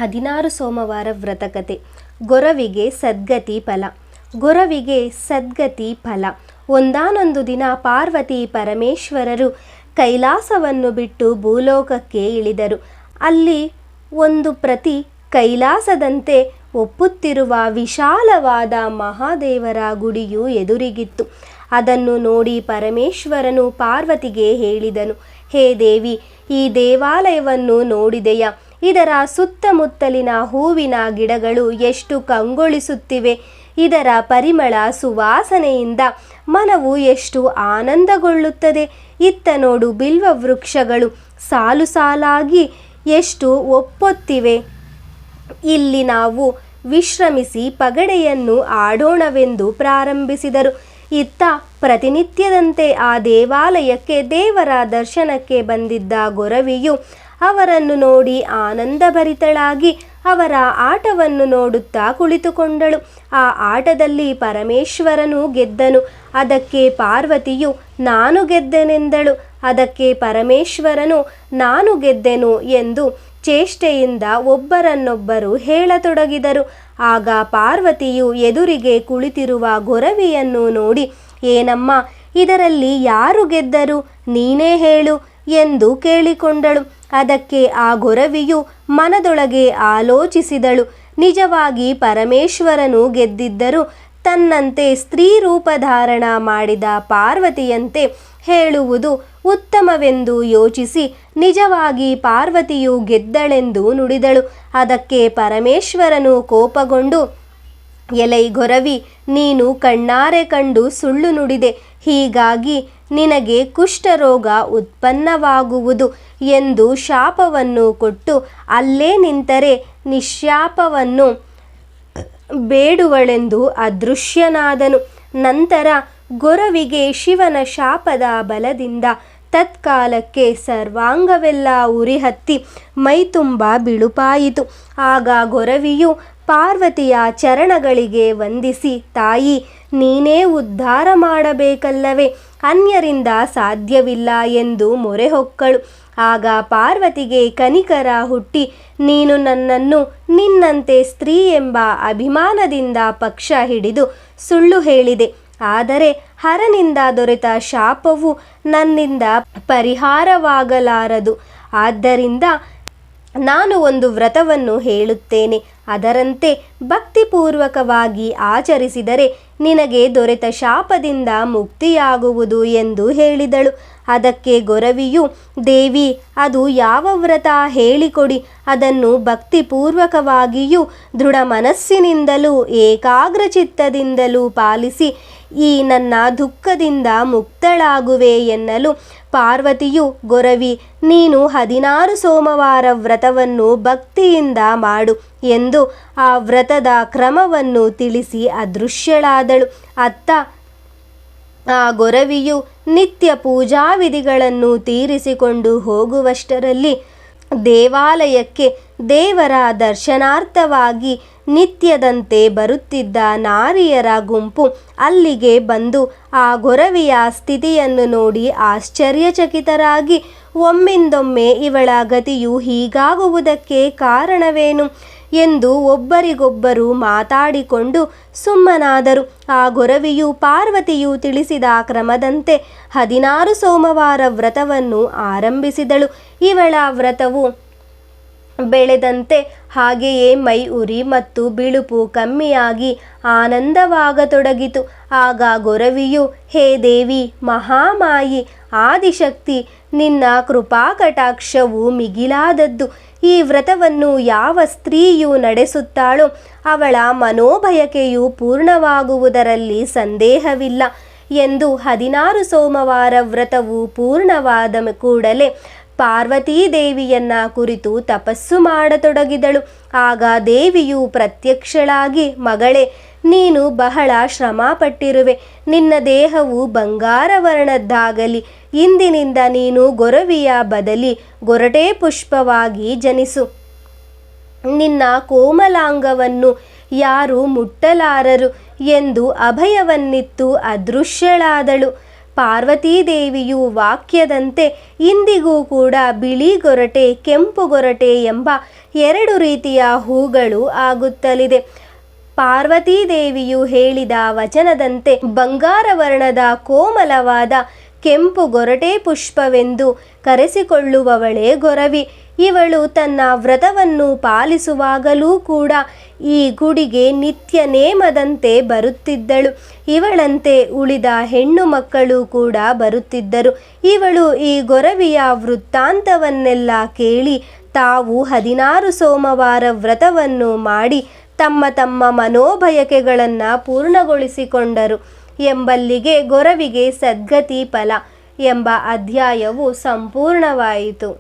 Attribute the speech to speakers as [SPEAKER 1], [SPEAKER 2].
[SPEAKER 1] 16 ಸೋಮವಾರ ವ್ರತಕತೆ. ಗೊರವಿಗೆ ಸದ್ಗತಿ ಫಲ. ಗೊರವಿಗೆ ಸದ್ಗತಿ ಫಲ. ಒಂದಾನೊಂದು ದಿನ ಪಾರ್ವತಿ ಪರಮೇಶ್ವರರು ಕೈಲಾಸವನ್ನು ಬಿಟ್ಟು ಭೂಲೋಕಕ್ಕೆ ಇಳಿದರು. ಅಲ್ಲಿ ಒಂದು ಪ್ರತಿ ಕೈಲಾಸದಂತೆ ಒಪ್ಪುತ್ತಿರುವ ವಿಶಾಲವಾದ ಮಹಾದೇವರ ಗುಡಿಯು ಎದುರಿಗಿತ್ತು. ಅದನ್ನು ನೋಡಿ ಪರಮೇಶ್ವರನು ಪಾರ್ವತಿಗೆ ಹೇಳಿದನು, ಹೇ ದೇವಿ, ಈ ದೇವಾಲಯವನ್ನು ನೋಡಿದೆಯಾ? ಇದರ ಸುತ್ತಮುತ್ತಲಿನ ಹೂವಿನ ಗಿಡಗಳು ಎಷ್ಟು ಕಂಗೊಳಿಸುತ್ತಿವೆ. ಇದರ ಪರಿಮಳ ಸುವಾಸನೆಯಿಂದ ಮನವು ಎಷ್ಟು ಆನಂದಗೊಳ್ಳುತ್ತದೆ. ಇತ್ತ ನೋಡು, ಬಿಲ್ವ ವೃಕ್ಷಗಳು ಸಾಲು ಸಾಲಾಗಿ ಎಷ್ಟು ಒಪ್ಪೊತ್ತಿವೆ. ಇಲ್ಲಿ ನಾವು ವಿಶ್ರಮಿಸಿ ಪಗಡೆಯನ್ನು ಆಡೋಣವೆಂದು ಪ್ರಾರಂಭಿಸಿದರು. ಇತ್ತ ಪ್ರತಿನಿತ್ಯದಂತೆ ಆ ದೇವಾಲಯಕ್ಕೆ ದೇವರ ದರ್ಶನಕ್ಕೆ ಬಂದಿದ್ದ ಗೊರವಿಯು ಅವರನ್ನು ನೋಡಿ ಆನಂದಭರಿತಳಾಗಿ ಅವರ ಆಟವನ್ನು ನೋಡುತ್ತಾ ಕುಳಿತುಕೊಂಡಳು. ಆ ಆಟದಲ್ಲಿ ಪರಮೇಶ್ವರನು ಗೆದ್ದನು. ಅದಕ್ಕೆ ಪಾರ್ವತಿಯು ನಾನು ಗೆದ್ದೆನೆಂದಳು. ಅದಕ್ಕೆ ಪರಮೇಶ್ವರನು ನಾನು ಗೆದ್ದೆನು ಎಂದು ಚೇಷ್ಟೆಯಿಂದ ಒಬ್ಬರನ್ನೊಬ್ಬರು ಹೇಳತೊಡಗಿದರು. ಆಗ ಪಾರ್ವತಿಯು ಎದುರಿಗೆ ಕುಳಿತಿರುವ ಗೊರವಿಯನ್ನು ನೋಡಿ, ಏನಮ್ಮ, ಇದರಲ್ಲಿ ಯಾರು ಗೆದ್ದರು? ನೀನೇ ಹೇಳು ಎಂದು ಕೇಳಿಕೊಂಡಳು. ಅದಕ್ಕೆ ಆ ಗೊರವಿಯು ಮನದೊಳಗೆ ಆಲೋಚಿಸಿದಳು. ನಿಜವಾಗಿ ಪರಮೇಶ್ವರನು ಗೆದ್ದಿದ್ದರೂ ತನ್ನಂತೆ ಸ್ತ್ರೀ ರೂಪಧಾರಣ ಮಾಡಿದ ಪಾರ್ವತಿಯಂತೆ ಹೇಳುವುದು ಉತ್ತಮವೆಂದು ಯೋಚಿಸಿ ನಿಜವಾಗಿ ಪಾರ್ವತಿಯು ಗೆದ್ದಳೆಂದು ನುಡಿದಳು. ಅದಕ್ಕೆ ಪರಮೇಶ್ವರನು ಕೋಪಗೊಂಡು, ಎಲೈ ಗೊರವಿ, ನೀನು ಕಣ್ಣಾರೆ ಕಂಡು ಸುಳ್ಳು ನುಡಿದೆ. ಹೀಗಾಗಿ ನಿನಗೆ ಕುಷ್ಠರೋಗ ಉತ್ಪನ್ನವಾಗುವುದು ಎಂದು ಶಾಪವನ್ನು ಕೊಟ್ಟು ಅಲ್ಲೇ ನಿಂತರೆ ನಿಶ್ಶಾಪವನ್ನು ಬೇಡುವಳೆಂದು ಅದೃಶ್ಯನಾದನು. ನಂತರ ಗೊರವಿಗೆ ಶಿವನ ಶಾಪದ ಬಲದಿಂದ ತತ್ಕಾಲಕ್ಕೆ ಸರ್ವಾಂಗವೆಲ್ಲ ಉರಿಹತ್ತಿ ಮೈತುಂಬ ಬಿಳುಪಾಯಿತು. ಆಗ ಗೊರವಿಯು ಪಾರ್ವತಿಯ ಚರಣಗಳಿಗೆ ವಂದಿಸಿ, ತಾಯಿ, ನೀನೇ ಉದ್ಧಾರ ಮಾಡಬೇಕಲ್ಲವೇ, ಅನ್ಯರಿಂದ ಸಾಧ್ಯವಿಲ್ಲ ಎಂದು ಮೊರೆಹೊಕ್ಕಳು. ಆಗ ಪಾರ್ವತಿಗೆ ಕನಿಕರ ಹುಟ್ಟಿ, ನೀನು ನನ್ನನ್ನು ನಿನ್ನಂತೆ ಸ್ತ್ರೀ ಎಂಬ ಅಭಿಮಾನದಿಂದ ಪಕ್ಷ ಹಿಡಿದು ಸುಳ್ಳು ಹೇಳಿದೆ. ಆದರೆ ಹರನಿಂದ ದೊರೆತ ಶಾಪವು ನನ್ನಿಂದ ಪರಿಹಾರವಾಗಲಾರದು. ಆದ್ದರಿಂದ ನಾನು ಒಂದು ವ್ರತವನ್ನು ಹೇಳುತ್ತೇನೆ. ಅದರಂತೆ ಭಕ್ತಿಪೂರ್ವಕವಾಗಿ ಆಚರಿಸಿದರೆ ನಿನಗೆ ದೊರೆತ ಶಾಪದಿಂದ ಮುಕ್ತಿಯಾಗುವುದು ಎಂದು ಹೇಳಿದಳು. ಅದಕ್ಕೆ ಗೊರವಿಯು, ದೇವಿ, ಅದು ಯಾವ ವ್ರತ ಹೇಳಿಕೊಡಿ. ಅದನ್ನು ಭಕ್ತಿಪೂರ್ವಕವಾಗಿಯೂ ದೃಢ ಮನಸ್ಸಿನಿಂದಲೂ ಏಕಾಗ್ರಚಿತ್ತದಿಂದಲೂ ಪಾಲಿಸಿ ಈ ನನ್ನ ದುಃಖದಿಂದ ಮುಕ್ತಳಾಗುವೆ ಎನ್ನಲು ಪಾರ್ವತಿಯು, ಗೊರವಿ, ನೀನು 16 ಸೋಮವಾರ ವ್ರತವನ್ನು ಭಕ್ತಿಯಿಂದ ಮಾಡು ಎಂದು ಆ ವ್ರತದ ಕ್ರಮವನ್ನು ತಿಳಿಸಿ ಅದೃಶ್ಯಳಾದಳು. ಅತ್ತ ಆ ಗೊರವಿಯು ನಿತ್ಯ ಪೂಜಾವಿಧಿಗಳನ್ನು ತೀರಿಸಿಕೊಂಡು ಹೋಗುವಷ್ಟರಲ್ಲಿ ದೇವಾಲಯಕ್ಕೆ ದೇವರ ದರ್ಶನಾರ್ಥವಾಗಿ ನಿತ್ಯದಂತೆ ಬರುತ್ತಿದ್ದ ನಾರಿಯರ ಗುಂಪು ಅಲ್ಲಿಗೆ ಬಂದು ಆ ಗೊರವಿಯ ಸ್ಥಿತಿಯನ್ನು ನೋಡಿ ಆಶ್ಚರ್ಯಚಕಿತರಾಗಿ, ಒಮ್ಮಿಂದೊಮ್ಮೆ ಇವಳ ಗತಿಯು ಹೀಗಾಗುವುದಕ್ಕೆ ಕಾರಣವೇನು ಎಂದು ಒಬ್ಬರಿಗೊಬ್ಬರು ಮಾತಾಡಿಕೊಂಡು ಸುಮ್ಮನಾದರು. ಆ ಗೊರವಿಯು ಪಾರ್ವತಿಯು ತಿಳಿಸಿದ ಕ್ರಮದಂತೆ 16 ಸೋಮವಾರ ವ್ರತವನ್ನು ಆರಂಭಿಸಿದಳು. ಇವಳ ವ್ರತವು ಬೆಳೆದಂತೆ ಹಾಗೆಯೇ ಮೈ ಉರಿ ಮತ್ತು ಬಿಳುಪು ಕಮ್ಮಿಯಾಗಿ ಆನಂದವಾಗತೊಡಗಿತು. ಆಗ ಗೊರವಿಯು, ಹೇ ದೇವಿ, ಮಹಾಮಾಯಿ, ಆದಿಶಕ್ತಿ, ನಿನ್ನ ಕೃಪಾಕಟಾಕ್ಷವು ಮಿಗಿಲಾದದ್ದು. ಈ ವ್ರತವನ್ನು ಯಾವ ಸ್ತ್ರೀಯು ನಡೆಸುತ್ತಾಳೋ ಅವಳ ಮನೋಬಯಕೆಯು ಪೂರ್ಣವಾಗುವುದರಲ್ಲಿ ಸಂದೇಹವಿಲ್ಲ ಎಂದು 16 ಸೋಮವಾರ ವ್ರತವು ಪೂರ್ಣವಾದ ಕೂಡಲೇ ಪಾರ್ವತೀ ದೇವಿಯನ್ನ ಕುರಿತು ತಪಸ್ಸು ಮಾಡತೊಡಗಿದಳು. ಆಗ ದೇವಿಯು ಪ್ರತ್ಯಕ್ಷಳಾಗಿ, ಮಗಳೇ, ನೀನು ಬಹಳ ಶ್ರಮಪಟ್ಟಿರುವೆ. ನಿನ್ನ ದೇಹವು ಬಂಗಾರ ವರ್ಣದ್ದಾಗಲಿ. ಇಂದಿನಿಂದ ನೀನು ಗೊರವಿಯ ಬದಲಿ ಗೊರಟೆ ಪುಷ್ಪವಾಗಿ ಜನಿಸು. ನಿನ್ನ ಕೋಮಲಾಂಗವನ್ನು ಯಾರು ಮುಟ್ಟಲಾರರು ಎಂದು ಅಭಯವನ್ನಿತ್ತು ಅದೃಶ್ಯಳಾದಳು. ಪಾರ್ವತೀದೇವಿಯು ವಾಕ್ಯದಂತೆ ಇಂದಿಗೂ ಕೂಡ ಬಿಳಿ ಗೊರಟೆ, ಕೆಂಪು ಗೊರಟೆ ಎಂಬ ಎರಡು ರೀತಿಯ ಹೂಗಳು ಆಗುತ್ತಲಿದೆ. ಪಾರ್ವತೀದೇವಿಯು ಹೇಳಿದ ವಚನದಂತೆ ಬಂಗಾರ ವರ್ಣದ ಕೋಮಲವಾದ ಕೆಂಪು ಗೊರಟೆ ಪುಷ್ಪವೆಂದು ಕರೆಸಿಕೊಳ್ಳುವವಳೇ ಗೊರವಿ. ಇವಳು ತನ್ನ ವ್ರತವನ್ನು ಪಾಲಿಸುವಾಗಲೂ ಕೂಡ ಈ ಗುಡಿಗೆ ನಿತ್ಯ ನೇಮದಂತೆ ಬರುತ್ತಿದ್ದಳು. ಇವಳಂತೆ ಉಳಿದ ಹೆಣ್ಣು ಮಕ್ಕಳು ಕೂಡ ಬರುತ್ತಿದ್ದರು. ಇವಳು ಈ ಗೊರವಿಯ ವೃತ್ತಾಂತವನ್ನೆಲ್ಲ ಕೇಳಿ ತಾವು 16 ಸೋಮವಾರ ವ್ರತವನ್ನು ಮಾಡಿ ತಮ್ಮ ತಮ್ಮ ಮನೋಬಯಕೆಗಳನ್ನು ಪೂರ್ಣಗೊಳಿಸಿಕೊಂಡರು ಎಂಬಲ್ಲಿಗೆ ಗೊರವಿಗೆ ಸದ್ಗತಿ ಫಲ ಎಂಬ ಅಧ್ಯಾಯವು ಸಂಪೂರ್ಣವಾಯಿತು.